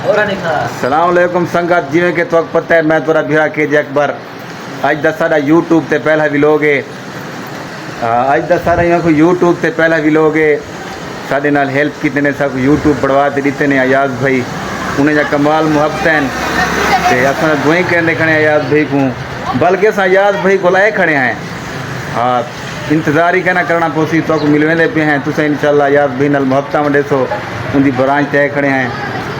السلام علیکم سنگت جی کہ تو پتہ ہے میں تھوڑا بھیرا کے جی اکبر اج دا ساڈا یوٹیوب تے پہلا ویلوگ ہے اج دا سارا کو یوٹیوب تے پہلا ویلوگ ہے ساڈے نال ہیلپ کیتے نے سب یوٹیوب بڑھوا تے دیتے نے ایاز بھائی انہیں جا کمال محبت ہیں تے اساں دعائیں کرنے کھڑے ایاز بھائی کو بلکہ اساں ایاز بھائی کو لائے کھڑے ہیں ہاں انتظار ہی کہنا کرنا پوسی تو کو ملویں پہ ہیں تسیں انشاءاللہ ایاز بھائی نال محبت ونڈے سو ان دی برانچ تے کھڑے ہیں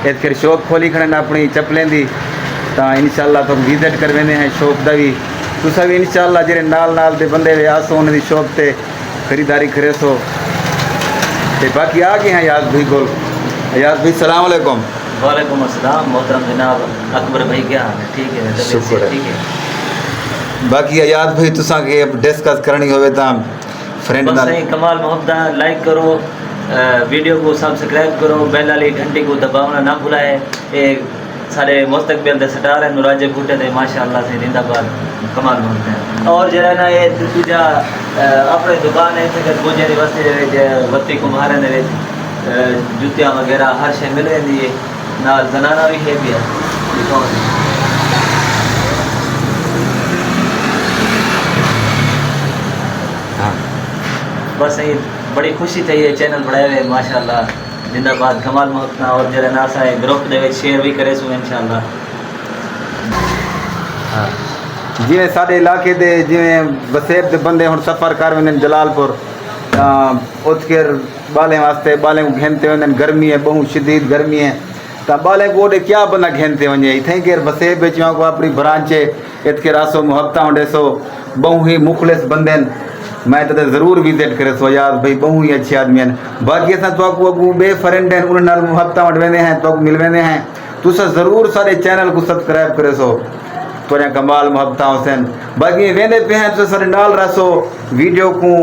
اس پھر شاپ کھولی کھڑے ہیں اپنی چپلیں دی تا انشاءاللہ تو وزٹ کر ویندے ہیں شاپ دا بھی تساں بھی انشاءاللہ جڑے نال نال دے بندے وے آسو انہاں دی شاپ تے خریداری کرے سو تے باقی آ گئے ہیں ایاز بھائی کول ایاز بھائی السلام علیکم وعلیکم السلام محترم جناب اکبر بھائی کیا حال ہے ٹھیک ہے شکر ہے ٹھیک ہے باقی ایاز بھائی تساں کے ڈسکس کرنی ہوئے تا فرینڈ بس نال صحیح کمال محبت لائک کرو ویڈیو کو سبسکرائب کرو بیل والی گھنٹی کو دباؤنا نہ بھلائے یہ سارے مستقبل دے سٹار ہیں نوراج بھوٹے دے ماشاءاللہ سے زندہ باد کمال محبت اور جڑا نا یہ دوجا اپنے دکان ہے تے گوجے دی بستی دے وچ وتی کمہارے دے وچ جوتیاں وغیرہ ہر شے مل رہی ہے نال زنانہ بھی ہے بھی بس یہ بڑی خوشی تھی یہ چینل بڑھائے ہوئے ماشاءاللہ زندہ باد کمال محبت اور جڑا ناسا ہے گروپ دے وچ شیئر بھی کرے سو انشاءاللہ ہاں جی سارے علاقے دے جی وسیب دے بندے ہن سفر کر وین جلال پور ات کے بالیں واسطے بالیں کو گھنتے ون گرمی ہے بہت شدید گرمی ہے تا بالیں کو اوڈے کیا بندہ گھنتے ونجے اتھیں کے وسیب بیچوں کو اپنی برانچ ات کے راسو محبتاں ونڈے سو بہو ہی مخلص بندے میں تو ضرور وزٹ کرے سو یار بھائی بہو ہی اچھے آدمی ہیں باقی اساں تو کو اگوں بے فرینڈ ہیں انہاں نال محبتاں ونڈ ویندے ہیں تو مل ویندے ہیں تساں ضرور سارے چینل کو سبسکرائب کرے سو تو کمال محبتاں حسین باقی ویندے پہ ہیں تو سارے نال رسو ویڈیو کو